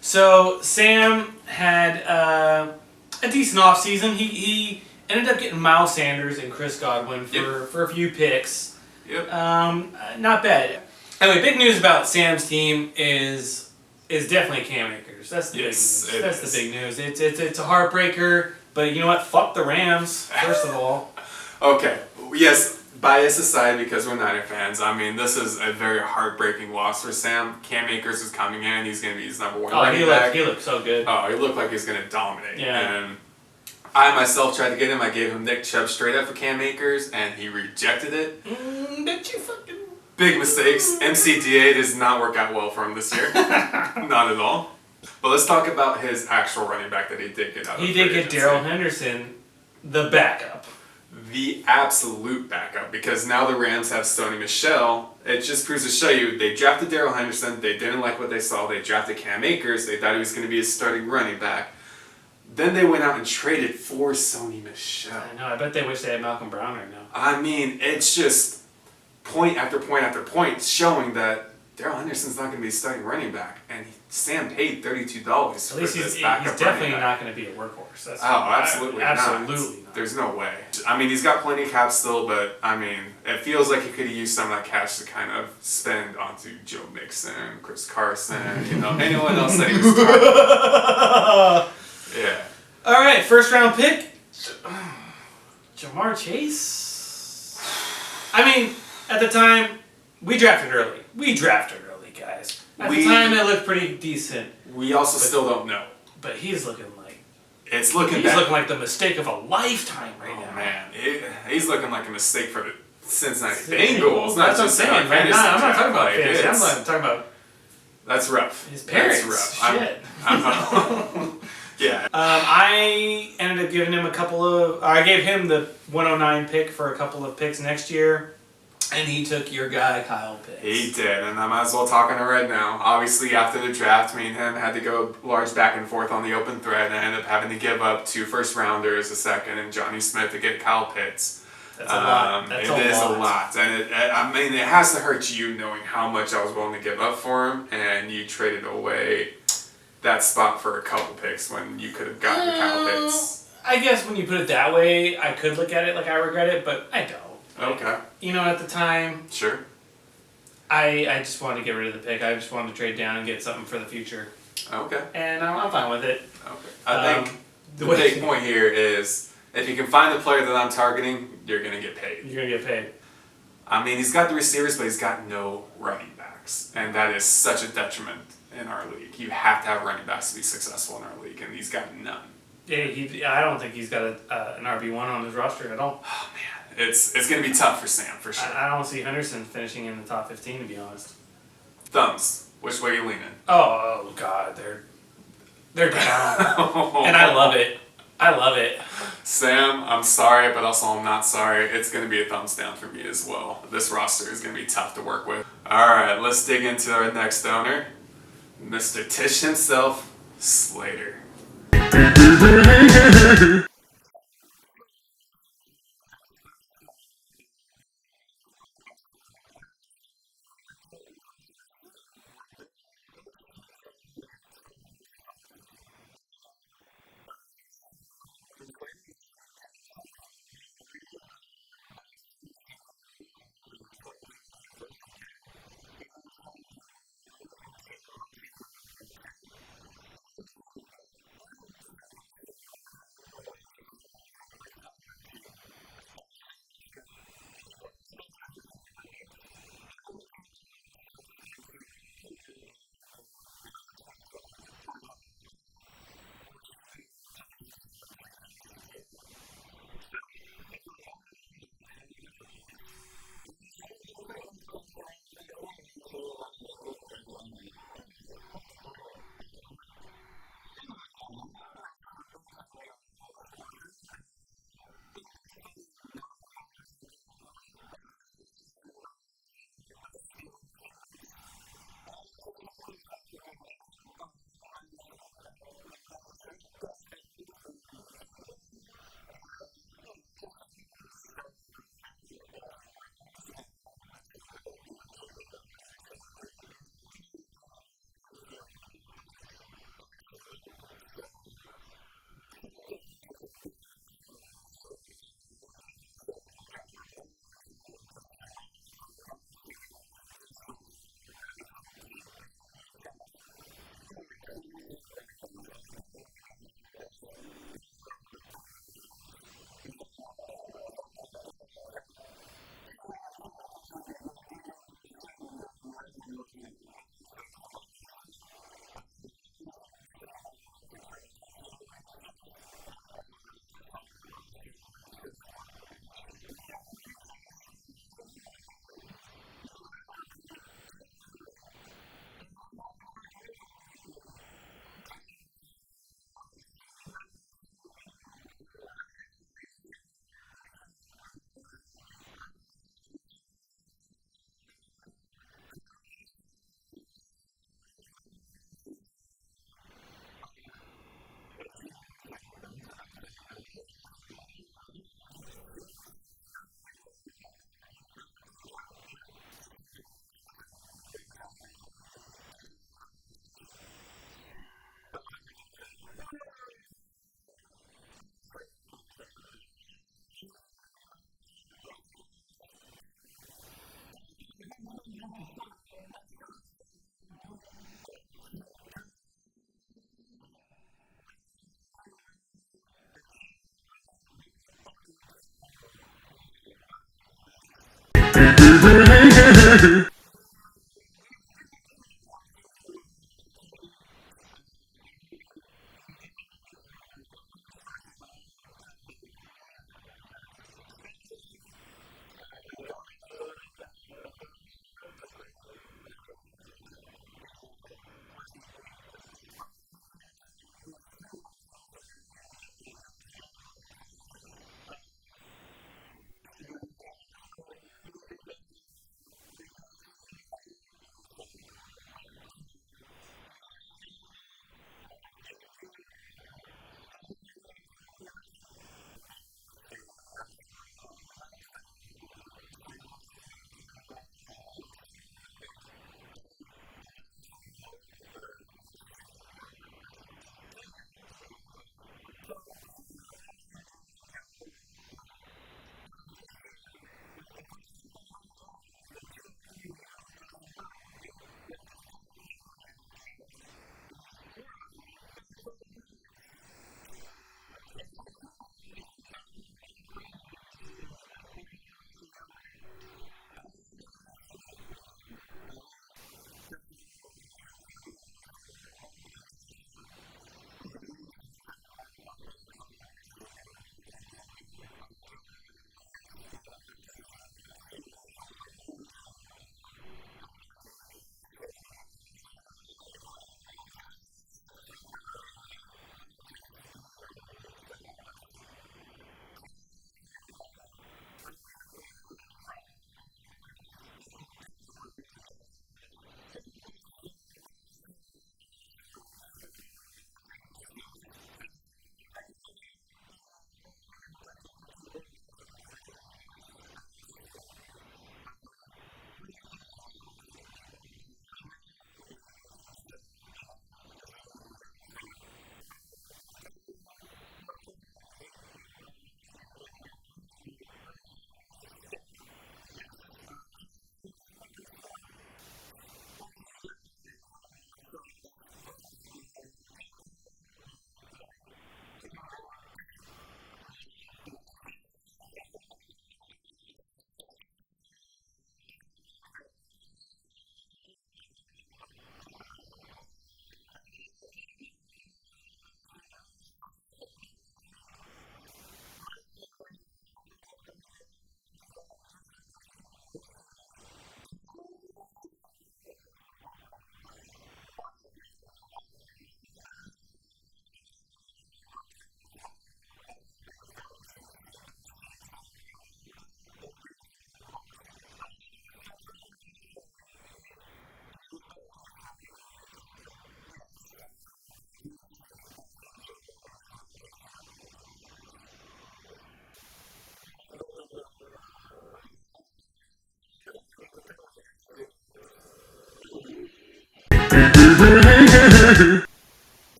So Sam had a decent offseason. He ended up getting Miles Sanders and Chris Godwin for a few picks. Yep. Not bad. Anyway, big news about Sam's team is definitely Cam Akers. That's the big news. That's the big news. It's a heartbreaker, but you know what? Fuck the Rams, first of all. Okay. Yes, bias aside, because we're Niner fans, I mean, this is a very heartbreaking loss for Sam. Cam Akers is coming in. He's going to be his number one running back. He looked so good. Oh, he looked like he's going to dominate. Yeah. And I myself tried to get him. I gave him Nick Chubb straight up for Cam Akers, and he rejected it. Did you fucking... Big mistakes. MCDA does not work out well for him this year. Not at all. But let's talk about his actual running back that he did get out of. He did get Darrell Henderson, the backup. The absolute backup, because now the Rams have Sony Michel. It just proves to show you they drafted Darrell Henderson. They didn't like what they saw. They drafted Cam Akers. They thought he was going to be a starting running back. Then they went out and traded for Sony Michel. I know. I bet they wish they had Malcolm Brown right now. I mean, it's just point after point after point showing that Darrell Henderson's not going to be a starting running back, and Sam paid $32 for this backup. He's definitely not going to be a workhorse. That's absolutely not. Absolutely not. There's no way. I mean, he's got plenty of cap still, but I mean, it feels like he could have used some of that cash to kind of spend onto Joe Mixon, Chris Carson, anyone else that he was targeting. Yeah. All right, first round pick, Jamar Chase. I mean, at the time, we drafted early. Guys. At the time, it looked pretty decent. We also still don't know. But he's looking like... It's looking He's looking like the mistake of a lifetime right now. Oh, man. He's looking like a mistake for the Cincinnati Bengals. That's what I'm saying, man. I'm not talking about fantasy. I'm not talking about... That's rough. His parents. That's rough. Shit. Yeah. I ended up giving him I gave him the 109 pick for a couple of picks next year. And he took your guy, Kyle Pitts. He did, and I might as well talk on it right now. Obviously, after the draft, me and him had to go large back and forth on the open thread, and I ended up having to give up 2 first-rounders, a second, and Johnny Smith to get Kyle Pitts. That's a lot. It is a lot. And I mean, it has to hurt you knowing how much I was willing to give up for him, and you traded away that spot for a couple picks when you could have gotten Kyle Pitts. I guess when you put it that way, I could look at it like I regret it, but I don't. Okay. You know, at the time... Sure. I just wanted to get rid of the pick. I just wanted to trade down and get something for the future. Okay. And I'm fine with it. Okay. I think the big point here is if you can find the player that I'm targeting, you're going to get paid. You're going to get paid. I mean, he's got the receivers, but he's got no running backs. And that is such a detriment in our league. You have to have running backs to be successful in our league, and he's got none. Yeah, I don't think he's got an RB1 on his roster at all. Oh, man. It's going to be tough for Sam, for sure. I don't see Henderson finishing in the top 15, to be honest. Thumbs. Which way are you leaning? Oh God, they're down. And I love it. Sam, I'm sorry, but also I'm not sorry. It's going to be a thumbs down for me as well. This roster is going to be tough to work with. Alright, let's dig into our next owner. Mr. Tish himself, Slater.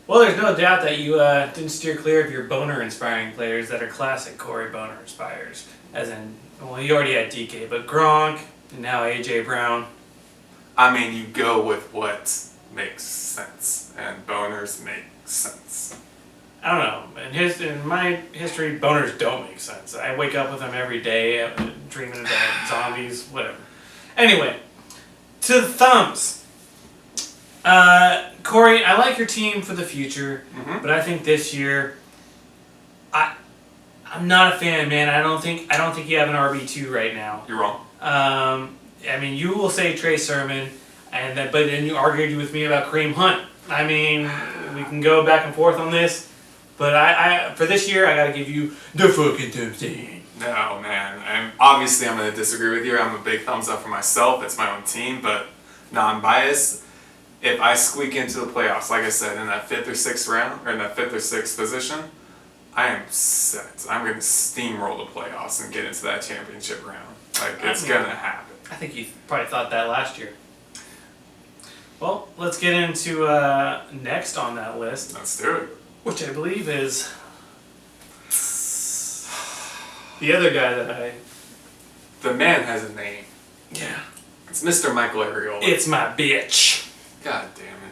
Well, there's no doubt that you didn't steer clear of your boner-inspiring players that are classic Corey boner inspires. As in, well, you already had DK, but Gronk, and now AJ Brown. I mean, you go with what makes sense, and boners make sense. I don't know. In my history, boners don't make sense. I wake up with them every day, dreaming about zombies, whatever. Anyway, to the thumbs. Corey, I like your team for the future, but I think this year, I'm not a fan, man. I don't think you have an RB2 right now. You're wrong. I mean, you will say Trey Sermon, but then you argued with me about Kareem Hunt. I mean, we can go back and forth on this, but I for this year, I got to give you the fucking thumbs down. No, man. Obviously, I'm going to disagree with you. I'm a big thumbs up for myself. It's my own team, but non-biased. If I squeak into the playoffs, like I said, in that 5th or 6th round, or in that 5th or 6th position, I am set. I'm going to steamroll the playoffs and get into that championship round. Like, it's going to happen. I think you probably thought that last year. Well, let's get into next on that list. Let's do it. Which I believe is the other guy that The man has a name. Yeah. It's Mr. Michael Ariola. It's my bitch. God damn it.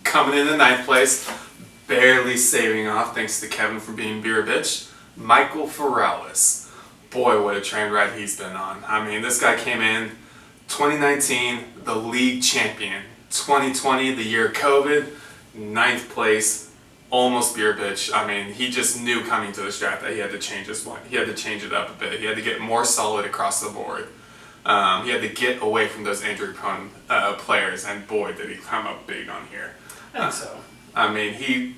Coming in the 9th place, barely saving off thanks to Kevin for being beer bitch, Michael Ferralis. Boy, what a train ride he's been on. I mean, this guy came in 2019, the league champion. 2020, the year of COVID, 9th place, almost beer bitch. I mean, he just knew coming to this draft that he had to change his one. He had to change it up a bit. He had to get more solid across the board. He had to get away from those injury-prone players, and boy, did he come up big on here. I think so. I mean,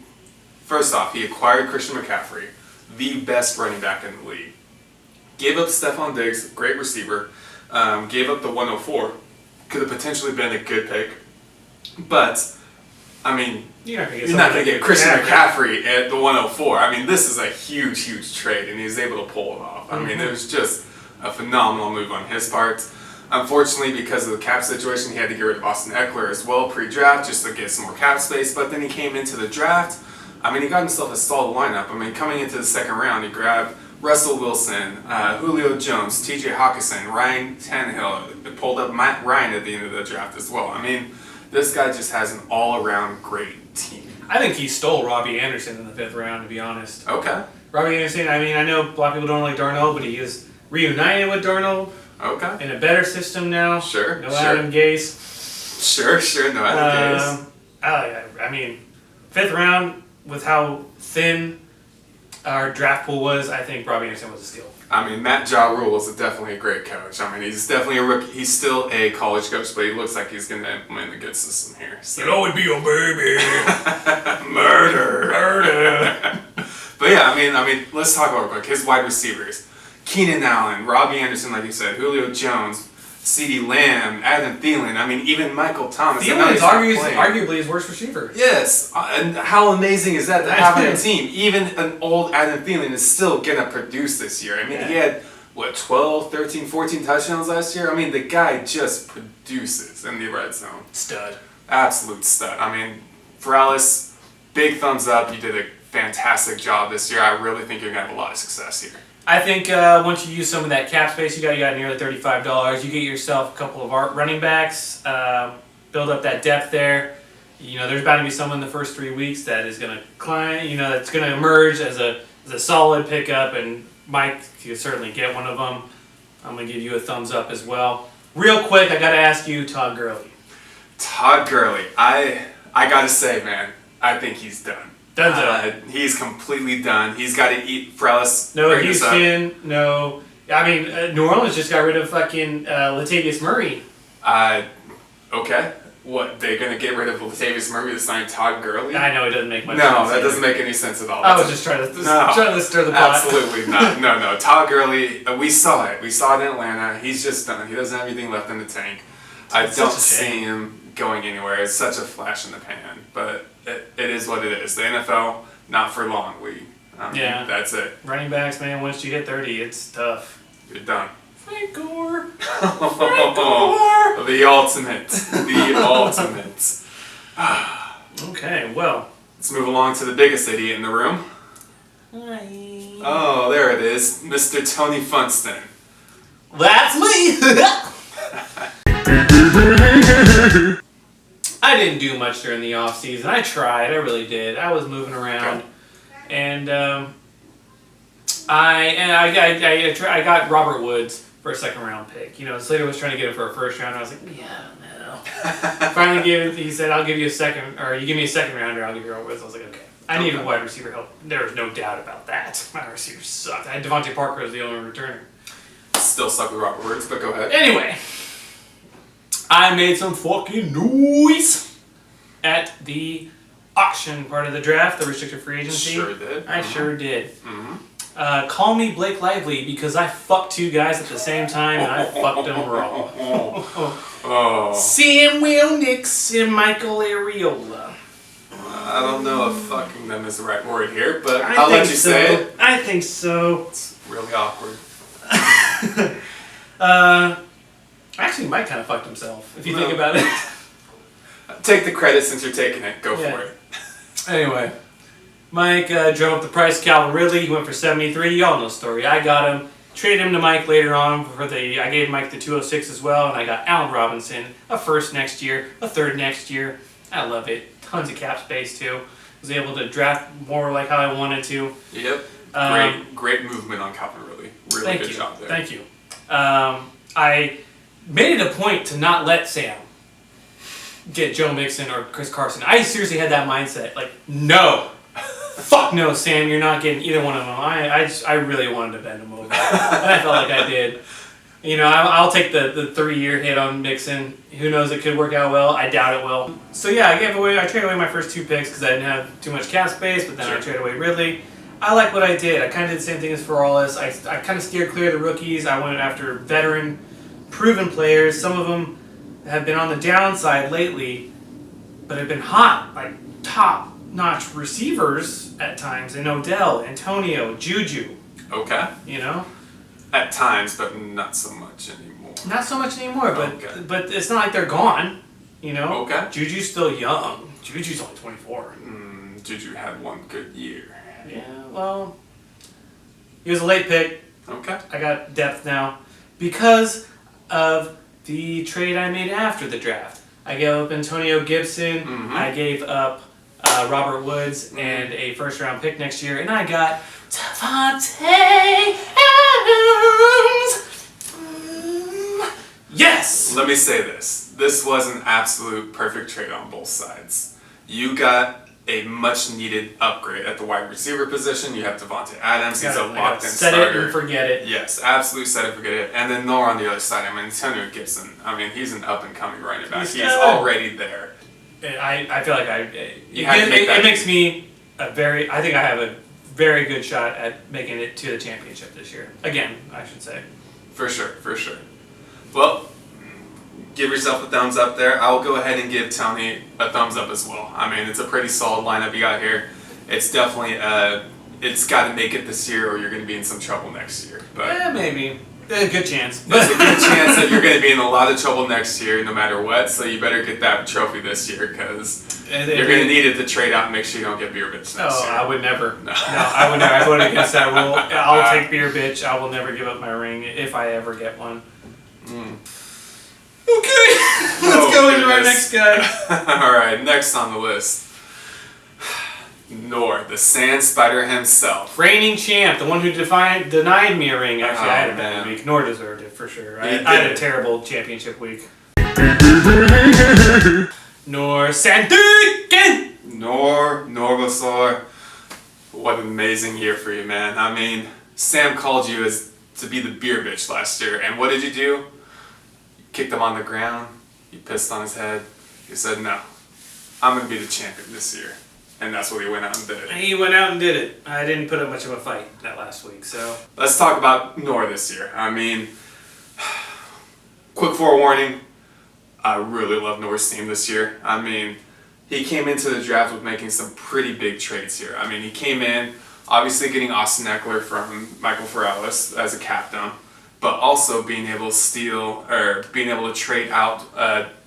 first off, he acquired Christian McCaffrey, the best running back in the league. Gave up Stephon Diggs, great receiver. Gave up the 104. Could have potentially been a good pick. But, I mean, you're not going to get Christian McCaffrey at the 104. I mean, this is a huge, huge trade, and he was able to pull it off. I mean, it was just a phenomenal move on his part. Unfortunately, because of the cap situation, he had to get rid of Austin Eckler as well pre-draft just to get some more cap space. But then he came into the draft. I mean, he got himself a solid lineup. I mean, coming into the second round, he grabbed Russell Wilson, Julio Jones, T.J. Hawkinson, Ryan Tannehill. Pulled up Matt Ryan at the end of the draft as well. I mean, this guy just has an all-around great team. I think he stole Robbie Anderson in the 5th round, to be honest. Okay. Robbie Anderson, I mean, I know a lot of people don't like Darnold, but he is reunited with Darnold. Okay. In a better system now. Sure. No Adam Gase. Sure. No Adam Gase. I mean, 5th round, with how thin our draft pool was, I think Robbie Anderson was a steal. I mean, Matt Ja Rule is definitely a great coach. I mean, he's definitely a rookie. He's still a college coach, but he looks like he's going to implement a good system here. So. You'll always be a baby. Murder. But yeah, I mean, let's talk about real quick. His wide receivers. Keenan Allen, Robbie Anderson, like you said, Julio Jones, CeeDee Lamb, Adam Thielen. I mean, even Michael Thomas. Thielen is arguably his worst receiver. Yes, and how amazing is that to have on a team? Even an old Adam Thielen is still going to produce this year. I mean, he had, 12, 13, 14 touchdowns last year? I mean, the guy just produces in the red zone. Stud. Absolute stud. I mean, Ferralis, big thumbs up. You did a fantastic job this year. I really think you're going to have a lot of success here. I think once you use some of that cap space you got nearly $35. You get yourself a couple of running backs, build up that depth there. You know, there's bound to be someone in the first 3 weeks that is going to climb. You know, that's going to emerge as a solid pickup, and Mike, you certainly get one of them. I'm going to give you a thumbs up as well. Real quick, I got to ask you, Todd Gurley. Todd Gurley, I got to say, man, I think he's done. He's completely done. He's got to eat Ferralis. No Houston. No. I mean, New Orleans just got rid of fucking Latavius Murray. Okay. What, they're going to get rid of Latavius Murray to sign Todd Gurley? I know, it doesn't make much sense. No, that either. doesn't make any sense at all. I was just trying to stir the pot. Absolutely not. No. Todd Gurley, we saw it. We saw it in Atlanta. He's just done. He doesn't have anything left in the tank. I don't see him going anywhere. It's such a flash in the pan. But it is what it is. The NFL, not for long. That's it. Running backs, man, once you hit 30, it's tough. You're done. Frank Gore. The ultimate. The ultimate. Okay, well. Let's move along to the biggest idiot in the room. Hi. Oh, there it is. Mr. Tony Funston. That's me! I didn't do much during the offseason. I tried. I really did. I was moving around. Okay. And I got Robert Woods for a second-round pick. You know, Slater was trying to get him for a first round. I was like, yeah, no. Finally he said, I'll give you a second, or you give me a second rounder, I'll give you Robert Woods. I was like, okay. I needed wide receiver help. There was no doubt about that. My receivers sucked. I had Devontae Parker as the only returner. Still stuck with Robert Woods, but go ahead. Anyway, I made some fucking noise at the auction part of the draft, the restricted free agency. Sure did. I sure did. Mm-hmm. Call me Blake Lively because I fucked 2 guys at the same time and I fucked them raw. Sam Will Nix and Michael Areola. I don't know if fucking them is the right word here, but I'll let you say it. I think so. It's really awkward. Actually, Mike kind of fucked himself, if you think about it. Take the credit since you're taking it. Go for it. Anyway, Mike drove up the price. Calvin Ridley, he went for 73. Y'all know the story. I got him. Traded him to Mike later on I gave Mike the 206 as well, and I got Allen Robinson, a first next year, a third next year. I love it. Tons of cap space too. Was able to draft more like how I wanted to. Yep. Great movement on Calvin Ridley. Really good job there. Thank you. I made it a point to not let Sam get Joe Mixon or Chris Carson. I seriously had that mindset. Like, no. Fuck no, Sam. You're not getting either one of them. I really wanted to bend him over. And I felt like I did. You know, I'll take the 3-year hit on Mixon. Who knows? It could work out well. I doubt it will. So yeah, I traded away my first 2 picks because I didn't have too much cap space. But then I traded away Ridley. I like what I did. I kind of did the same thing as Ferralis. I kind of steered clear of the rookies. I went after veteran, proven players. Some of them have been on the downside lately, but have been hot, like top-notch receivers at times. And Odell, Antonio, Juju. Okay. You know. At times, but not so much anymore. Not so much anymore, but it's not like they're gone, you know? Okay. Juju's still young. Juju's only 24. Juju had one good year. Yeah, well, he was a late pick. Okay. I got depth now because of the trade I made after the draft. I gave up Antonio Gibson. I gave up Robert Woods and a first-round pick next year, and I got Davante Adams. Yes! Let me say this. This was an absolute perfect trade on both sides. You got a much-needed upgrade at the wide receiver position. You have Davante Adams. He's a locked-in starter. Set it and forget it. Yes, absolutely set it, forget it. And then Nor on the other side. I mean, Antonio Gibson. I mean, he's an up-and-coming running back. He's already there. I feel like it makes me I think I have a very good shot at making it to the championship this year. Again, I should say. For sure. Well, give yourself a thumbs up there. I'll go ahead and give Tony a thumbs up as well. I mean, it's a pretty solid lineup you got here. It's definitely, it's got to make it this year or you're going to be in some trouble next year. But yeah, maybe. A good chance. There's a good chance that you're going to be in a lot of trouble next year no matter what, so you better get that trophy this year because you're going to need it to trade out and make sure you don't get beer bitch next year. I would never. No, I would never. I voted against that rule. I'll take beer bitch. I will never give up my ring if I ever get one. Okay, let's go into our next guy. Alright, next on the list. Nor, the Sand Spider himself. Reigning champ, the one who denied me a ring. Actually, I had a bad week. Nor deserved it for sure. I had a terrible championship week. Nor Sandukin! Norbasaur. What an amazing year for you, man. I mean, Sam called you to be the beer bitch last year, and what did you do? You kicked him on the ground, you pissed on his head, you said, no, I'm going to be the champion this year. And that's what he went out and did. He went out and did it. I didn't put up much of a fight that last week, so. Let's talk about Nor this year. I mean, quick forewarning, I really love Nor's team this year. I mean, he came into the draft with making some pretty big trades here. I mean, he came in, obviously getting Austin Eckler from Michael Ferralis as a captain, but also being able to trade out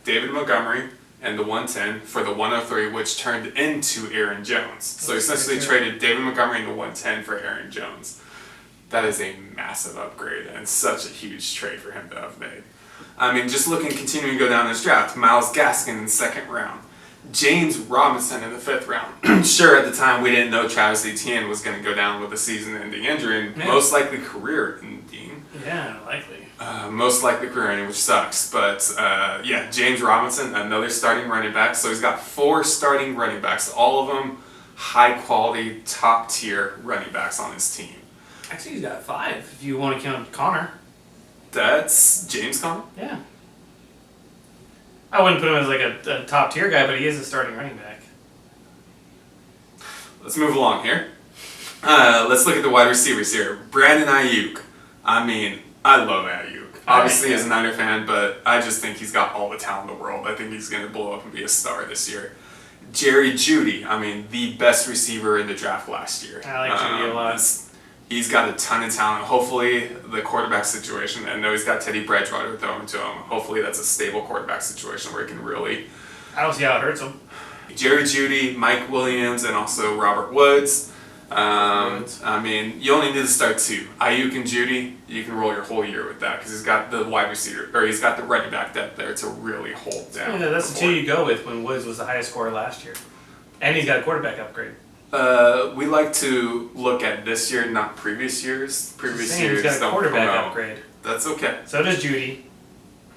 David Montgomery and the 110 for the 103, which turned into Aaron Jones. So he essentially traded David Montgomery and the 110 for Aaron Jones. That is a massive upgrade and such a huge trade for him to have made. I mean, just continuing to go down this draft, Myles Gaskin in the 2nd round, James Robinson in the 5th round. Sure, at the time we didn't know Travis Etienne was going to go down with a season-ending injury and most likely career-ending. Yeah, likely. Most likely career-ending, which sucks. But yeah, James Robinson, another starting running back. So he's got 4 starting running backs, all of them high-quality, top-tier running backs on his team. Actually, he's got 5 if you want to count Connor. That's James Conner? Yeah. I wouldn't put him as like a top tier guy, but he is a starting running back. Let's move along here. Let's look at the wide receivers here. Brandon Iuke. I mean, I love Iuke. Obviously, as a Niner fan, but I just think he's got all the talent in the world. I think he's going to blow up and be a star this year. Jerry Jeudy. I mean, the best receiver in the draft last year. I like Jeudy a lot. He's got a ton of talent. Hopefully, the quarterback situation, I know he's got Teddy Bridgewater throwing to him. Hopefully, that's a stable quarterback situation where he can really... I don't see how it hurts him. Jerry Jeudy, Mike Williams, and also Robert Woods. I mean, you only need to start 2. Iuke and Judy, you can roll your whole year with that because he's got the wide receiver, or he's got the running back depth there to really hold down. Yeah, that's the 2 you go with when Woods was the highest scorer last year. And he's got a quarterback upgrade. We like to look at this year, not previous years. Previous years he's got a don't quarterback promote. upgrade. That's okay. So does Judy.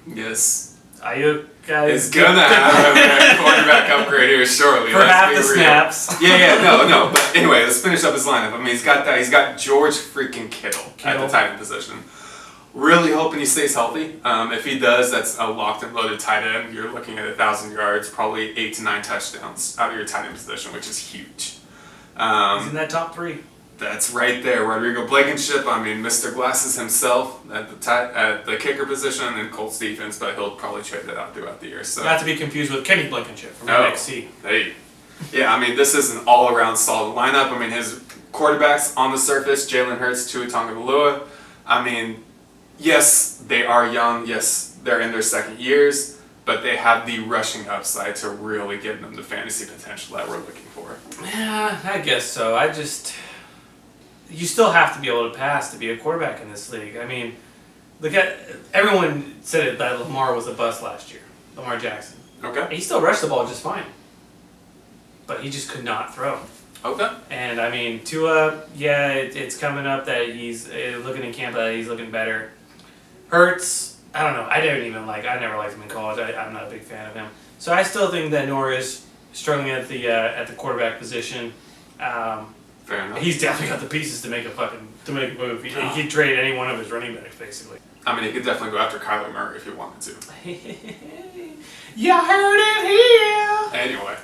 Yes. Iuke is gonna have a quarterback upgrade here shortly. For half the snaps. No. But anyway, let's finish up his lineup. I mean, he's got that. He's got George freaking Kittle at the tight end position. Really hoping he stays healthy. If he does, that's a locked and loaded tight end. You're looking at 1,000 yards, probably 8 to 9 touchdowns out of your tight end position, which is huge. He's in that top 3. That's right there. Rodrigo Blankenship, I mean, Mr. Glasses himself at the kicker position, and then Colts defense, but he'll probably trade that out throughout the year. So not to be confused with Kenny Blankenship from NXT. Hey. Yeah, I mean, this is an all-around solid lineup. I mean, his quarterbacks on the surface, Jalen Hurts, Tua Tagovailoa. I mean, yes, they are young. Yes, they're in their second years, but they have the rushing upside to really give them the fantasy potential that we're looking for. Yeah, I guess so. You still have to be able to pass to be a quarterback in this league. I mean, look at everyone said it that Lamar was a bust last year. Lamar Jackson. Okay. He still rushed the ball just fine, but he just could not throw. Okay. And I mean, Tua, it's coming up that he's looking in camp that he's looking better. Hurts, I don't know. I never liked him in college. I'm not a big fan of him. So I still think that Norris struggling at the quarterback position. Fair enough. He's definitely got the pieces to make a move. He could trade any one of his running backs, basically. I mean, he could definitely go after Kyler Murray if he wanted to. You heard it here. Anyway.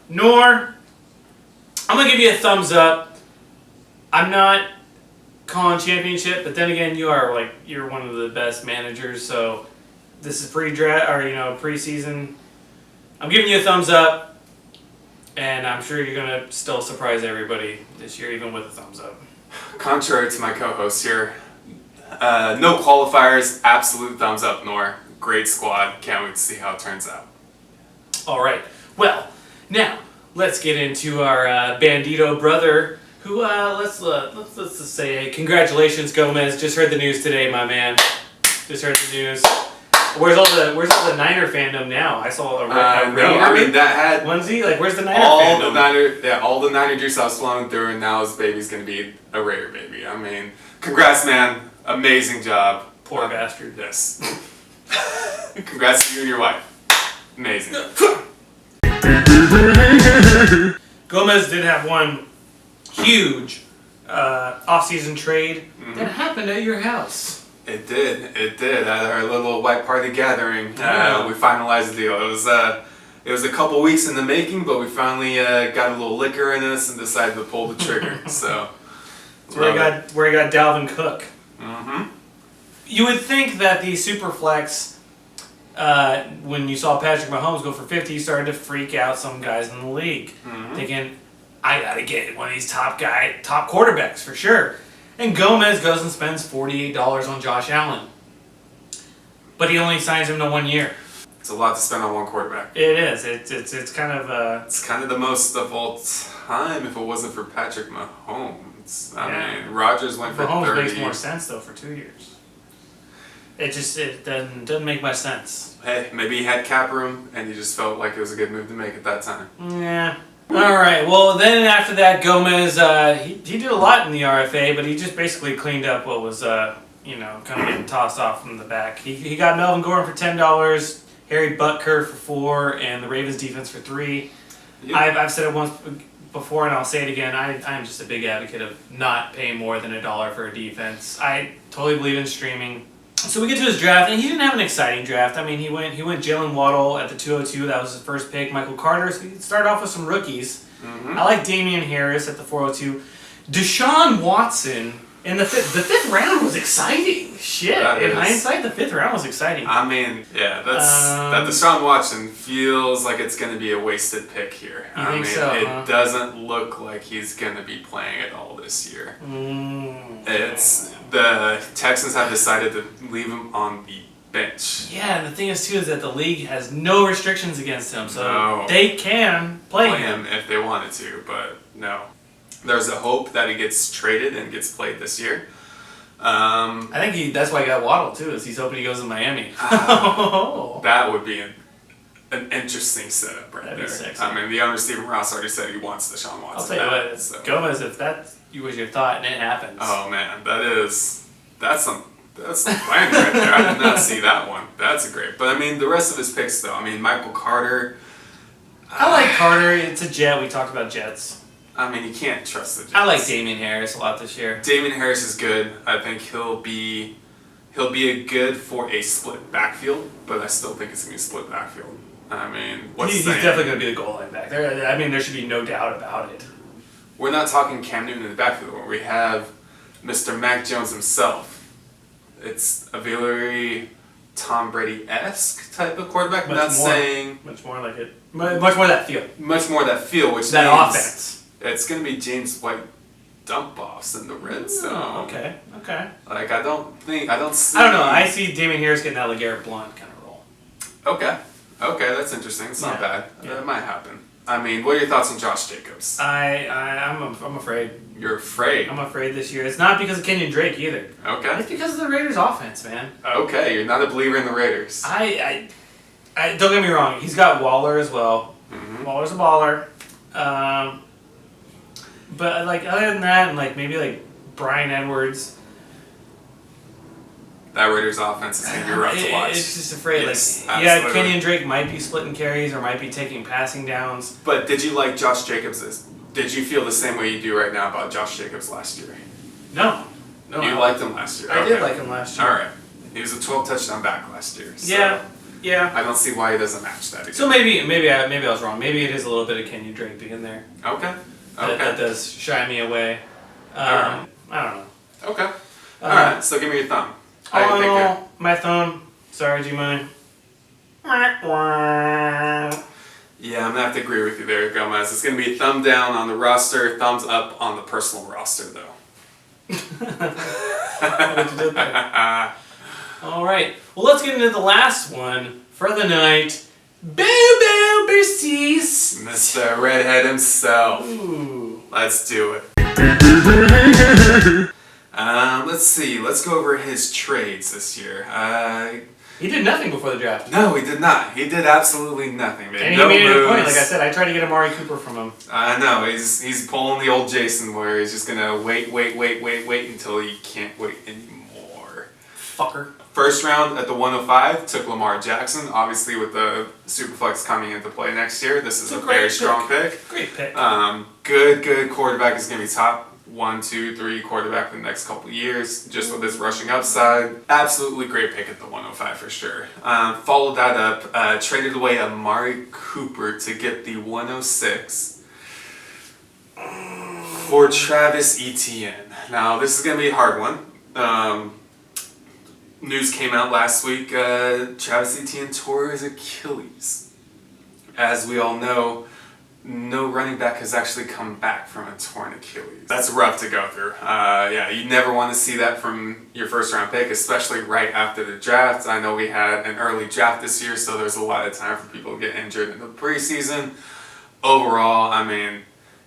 Nor, I'm going to give you a thumbs up. I'm not calling championship, but then again, you're one of the best managers, so this is preseason. I'm giving you a thumbs up. And I'm sure you're going to still surprise everybody this year, even with a thumbs up. Contrary to my co-host here, no qualifiers, absolute thumbs up, Nor. Great squad. Can't wait to see how it turns out. All right. Well, now let's get into our Bandito brother, who let's just say congratulations, Gomez. Just heard the news today, my man. Just heard the news. Where's all the Niner fandom now? I saw a Raider I mean, that had onesie. Where's the Niner fandom? All the Niner juice I was flowing through, and now his baby's gonna be a Raider baby. I mean, congrats, man! Amazing job. Poor bastard. Yes. Congrats to you and your wife. Amazing. Gomez did have one huge off-season trade that happened at your house. It did. At our little white party gathering, we finalized the deal. It was a couple weeks in the making, but we finally got a little liquor in us and decided to pull the trigger. So, where he got Dalvin Cook. Mm-hmm. You would think that the Superflex, when you saw Patrick Mahomes go for 50, you started to freak out some guys in the league, thinking, I gotta get one of these top quarterbacks for sure. And Gomez goes and spends $48 on Josh Allen. But he only signs him to 1 year. It's a lot to spend on one quarterback. It is. It's kind of... It's kind of the most of all time if it wasn't for Patrick Mahomes. I mean, Rodgers went for 30. Mahomes makes more sense, though, for 2 years. It doesn't make much sense. Hey, maybe he had cap room, and he just felt like it was a good move to make at that time. Yeah. All right. Well, then after that, Gomez he did a lot in the RFA, but he just basically cleaned up what was kind of getting tossed off from the back. He got Melvin Gordon for $10, Harry Butker for $4, and the Ravens defense for $3. Yep. I've said it once before, and I'll say it again. I'm just a big advocate of not paying more than $1 for a defense. I totally believe in streaming. So we get to his draft, and he didn't have an exciting draft. I mean, he went Jalen Waddle at the 202. That was his first pick. Michael Carter. So he started off with some rookies. I like Damien Harris at the 402. Deshaun Watson in the fifth round was exciting. Shit. In hindsight, the 5th round was exciting. I mean, yeah, that Deshaun Watson feels like it's going to be a wasted pick here. It doesn't look like he's going to be playing at all this year. The Texans have decided to leave him on the bench. Yeah, and the thing is too is that the league has no restrictions against him, so they can play him if they wanted to, but no. There's a hope that he gets traded and gets played this year. I think that's why he got Waddle too, is he's hoping he goes to Miami. That would be an interesting setup right That'd there. Be sexy. I mean, the owner Stephen Ross already said he wants Deshaun Watson. I'll tell you what, so. Gomez, if that was your thought and it happens. Oh man, that's some planning right there. I did not see that one. That's a great. But I mean, the rest of his picks though. I mean, Michael Carter. I like Carter. It's a Jet. We talked about Jets. I mean, you can't trust the Jets. I like Damien Harris a lot this year. Damien Harris is good. I think he'll be a good for a split backfield, but I still think it's gonna be a split backfield. I mean, he's definitely gonna be the goal line back there. I mean, there should be no doubt about it. We're not talking Cam Newton in the backfield. Where we have Mr. Mac Jones himself. It's a very Tom Brady-esque type of quarterback. Much more like it. Much more that feel. Much more that feel, which that means offense. It's going to be James White dump-offs in the red zone. Oh, okay. Like, I don't see... I don't know. I see Damien Harris getting that LeGarrette Blount kind of role. Okay, that's interesting. It's not bad. Yeah. That might happen. I mean, what are your thoughts on Josh Jacobs? I'm afraid. You're afraid? I'm afraid this year. It's not because of Kenyon Drake either. Okay. It's because of the Raiders' offense, man. Okay, you're not a believer in the Raiders. I don't get me wrong. He's got Waller as well. Mm-hmm. Waller's a baller. But like other than that, and like maybe like Bryan Edwards. That Raiders offense is going to be rough to watch. It's just afraid. Yes, like, yeah, Kenyon Drake might be splitting carries or might be taking passing downs. But did you like Josh Jacobs? Did you feel the same way you do right now about Josh Jacobs last year? No. You liked him last year? I did like him last year. All right. He was a 12-touchdown back last year. So Yeah. I don't see why he doesn't match that again. So maybe I was wrong. Maybe it is a little bit of Kenyon Drake being there. Okay. That does shy me away. Right. I don't know. Okay. All right. So give me your thumb. My thumb. Sorry, G-Money. Yeah, I'm going to have to agree with you there, Gomez. It's going to be thumb down on the roster, thumbs up on the personal roster, though. What you did there. All right. Well, let's get into the last one for the night. Boo Boo Bercease. Mr. Redhead himself. Ooh. Let's do it. Let's see. Let's go over his trades this year. He did nothing before the draft. No, he did not. He did absolutely nothing. And he made it a point. Like I said, I tried to get Amari Cooper from him. I know. He's pulling the old Jason where he's just going to wait until he can't wait anymore. Fucker. First round at the 105 took Lamar Jackson. Obviously, with the Superflex coming into play next year, this is a very strong pick. Great pick. Good quarterback is going to be top 1, 2, 3 quarterback in the next couple of years, just with his rushing upside. Absolutely great pick at the 105 for sure. Followed that up, traded away Amari Cooper to get the 106 for Travis Etienne. Now, this is going to be a hard one. News came out last week, Travis Etienne tore his Achilles. As we all know, no running back has actually come back from a torn Achilles. That's rough to go through. You never want to see that from your first round pick, especially right after the draft. I know we had an early draft this year, so there's a lot of time for people to get injured in the preseason. Overall, I mean,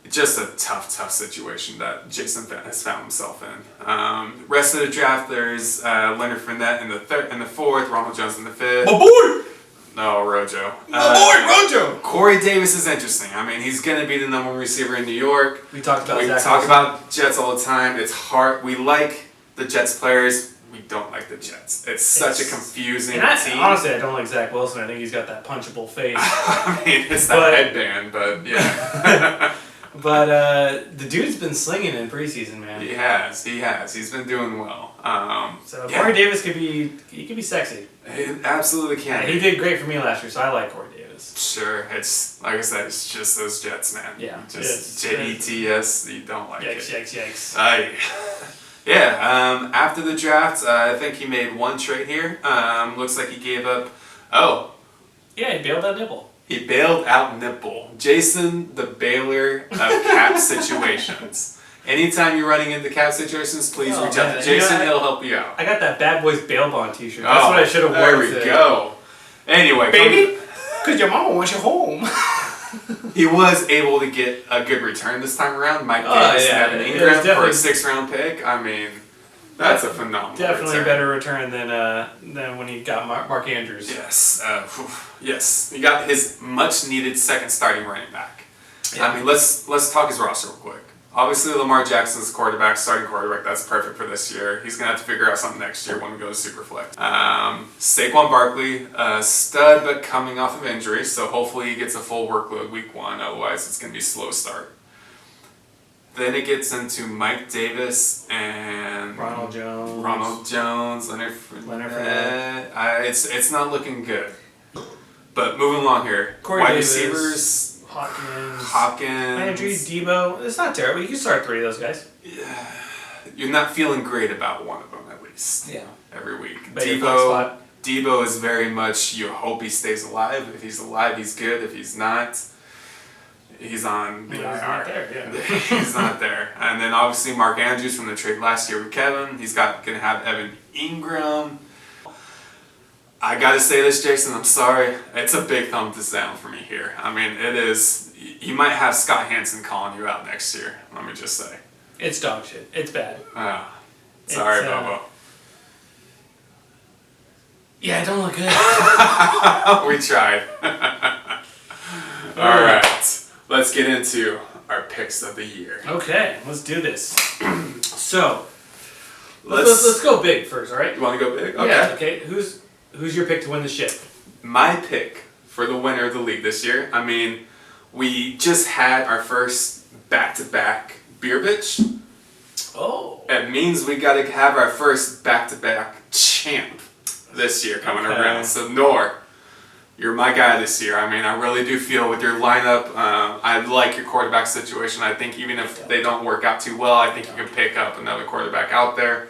just a tough situation that Jason has found himself in. Rest of the draft, there's Leonard Fournette in the fourth, Ronald Jones in the fifth. My boy! No, Rojo. My boy, Rojo! Corey Davis is interesting. I mean, he's going to be the number one receiver in New York. We talk about about Jets all the time. It's hard. We like the Jets players. We don't like the Jets. It's such a confusing team. Honestly, I don't like Zach Wilson. I think he's got that punchable face. I mean, it's that headband, but yeah. But the dude's been slinging in preseason, man. He has. He's been doing well. Corey Davis could be sexy. He absolutely can. He did great for me last year, so I like Corey Davis. Sure. It's, like I said, it's just those Jets, man. Yeah. Just Jets, you don't like it. Yikes. After the draft, I think he made one trade here. Looks like he gave up... Yeah, he bailed out Nipple. He bailed out Nipple. Jason, the bailer of cap situations. Anytime you're running into cap situations, please reach out to man. Jason. You know, He'll help you out. I got that Bad Boys Bail Bond t-shirt. That's what I should have worn. There we go. Anyway. Baby, because your mama wants you home. He was able to get a good return this time around. Mike Davis and Evan Ingram for a 6th round pick. I mean, that's a phenomenal Definitely return. better return than when he got Mark Andrews. Yes. Yes. He got his much needed second starting running back. Yeah. I mean, let's talk his roster real quick. Obviously, Lamar Jackson's starting quarterback. That's perfect for this year. He's going to have to figure out something next year when we go to Superflex. Saquon Barkley, stud, but coming off of injury, so hopefully he gets a full workload week 1. Otherwise, it's going to be a slow start. Then it gets into Mike Davis and Ronald Jones, Leonard Fournette. It's not looking good. But moving along here, Corey wide Davis, receivers. Hopkins. Landry, Debo. It's not terrible. You can start 3 of those guys. You're not feeling great about one of them at least. Yeah. Every week. But Debo is very much you hope he stays alive. If he's alive, he's good. If he's not, he's on the IR. He's not there. Yeah. He's not there. And then obviously Mark Andrews from the trade last year with Kevin. He's gonna have Evan Ingram. I gotta say this, Jason, I'm sorry. It's a big thumbs down for me here. I mean, it is. You might have Scott Hansen calling you out next year. Let me just say. It's dog shit. It's bad. Sorry, Bobo. Yeah, it don't look good. We tried. All right. Let's get into our picks of the year. Okay, let's do this. So, let's go big first, all right? You want to go big? Okay. Yeah, okay. Who's your pick to win the ship? My pick for the winner of the league this year, I mean, we just had our first back-to-back beer bitch. Oh. It means we got to have our first back-to-back champ this year coming around. So, Nor, you're my guy this year. I mean, I really do feel with your lineup, I like your quarterback situation. I think even if they don't work out too well, I think you can pick up another quarterback out there.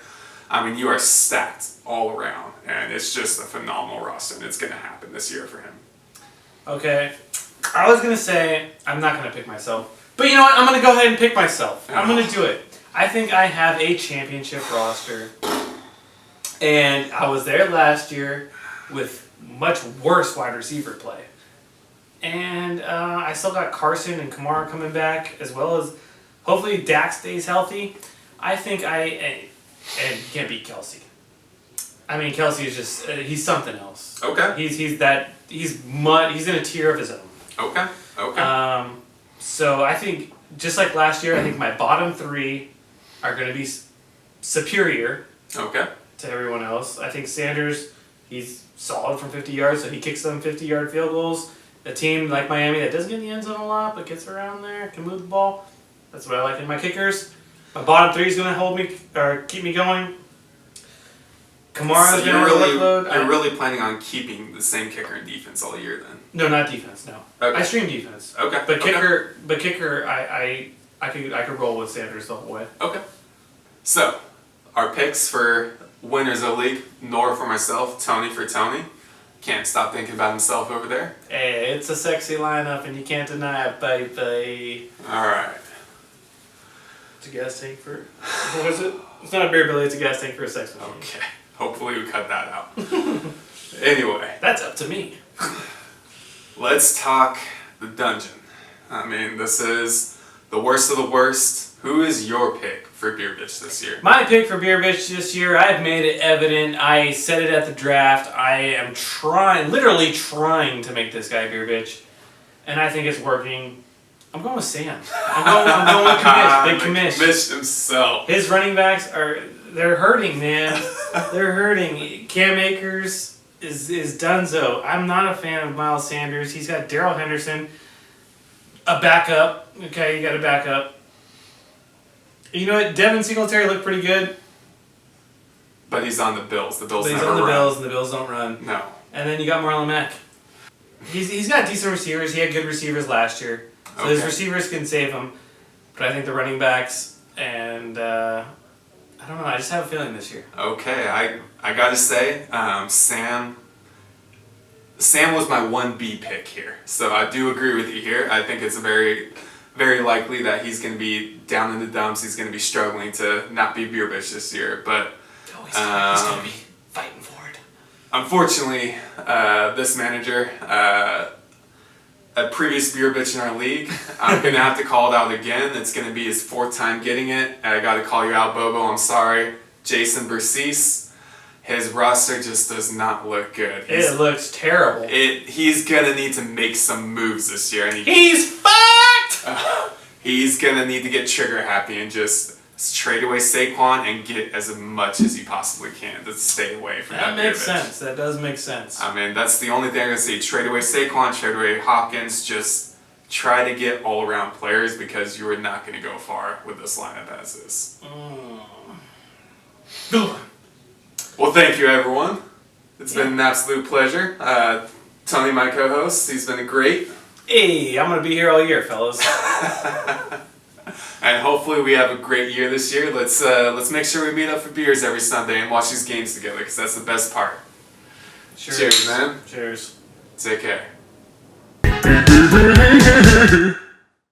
I mean, you are stacked all around, and it's just a phenomenal roster, and it's going to happen this year for him. Okay. I was going to say, I'm not going to pick myself. But you know what? I'm going to go ahead and pick myself. I'm going to do it. I think I have a championship roster. And I was there last year with much worse wide receiver play. And I still got Carson and Kamara coming back, as well as hopefully Dak stays healthy. I think and you can't beat Kelsey. I mean, Kelsey is just, he's something else. Okay. He's in a tier of his own. Okay. So I think, just like last year, I think my bottom 3 are going to be superior to everyone else. I think Sanders, he's solid from 50 yards, so he kicks them 50-yard field goals. A team like Miami that doesn't get in the end zone a lot, but gets around there, can move the ball. That's what I like in my kickers. My bottom 3 is going to keep me going. Kamara's going to workload. You're really planning on keeping the same kicker in defense all year then? No, not defense. No, okay. I stream defense. Okay, but kicker, I could roll with Sanders the whole way. Okay. So, our picks for winners of the league: Nora for myself, Tony for Tony. Can't stop thinking about himself over there. Hey, it's a sexy lineup, and you can't deny it, baby. All right. It's a gas tank for. What was it? It's not a beer belly. It's a gas tank for a sex machine. Okay. Hopefully we cut that out. Anyway. That's up to me. Let's talk the dungeon. I mean, this is the worst of the worst. Who is your pick for Beer Bitch this year? My pick for Beer Bitch this year, I've made it evident. I said it at the draft. I am literally trying to make this guy Beer Bitch. And I think it's working. I'm going with Sam. I'm going with Commish. Big Commish. Commish himself. His running backs they're hurting, man. They're hurting. Cam Akers is donezo. I'm not a fan of Miles Sanders. He's got Darrell Henderson, a backup. Okay, you got a backup. You know what? Devin Singletary looked pretty good. But he's on the Bills. The Bills but he's never on the run. Bills, and the Bills don't run. No. And then you got Marlon Mack. He's got decent receivers. He had good receivers last year. So his receivers can save him. But I think the running backs and... I don't know. I just have a feeling this year. Okay, I gotta say, Sam was my 1B pick here, so I do agree with you here. I think it's a very very likely that he's going to be down in the dumps. He's going to be struggling to not be beer bitch this year. But he's going to be fighting for it. Unfortunately, this manager, a previous beer bitch in our league, I'm going to have to call it out again. It's going to be his 4th time getting it. And I got to call you out, Bobo. I'm sorry. Jason Bercease. His roster just does not look good. It looks terrible. He's going to need to make some moves this year. And he's fucked! He's going to need to get trigger happy and just trade away Saquon and get as much as he possibly can to stay away from that. That makes sense. That does make sense. I mean, that's the only thing I'm going to say. Trade away Saquon, trade away Hopkins. Just try to get all-around players because you are not going to go far with this lineup as is. Well, thank you, everyone. It's been an absolute pleasure. Tony, my co-host, he's been great. Hey, I'm going to be here all year, fellas. And hopefully we have a great year this year. Let's make sure we meet up for beers every Sunday and watch these games together because that's the best part. Cheers, man. Cheers. Take care.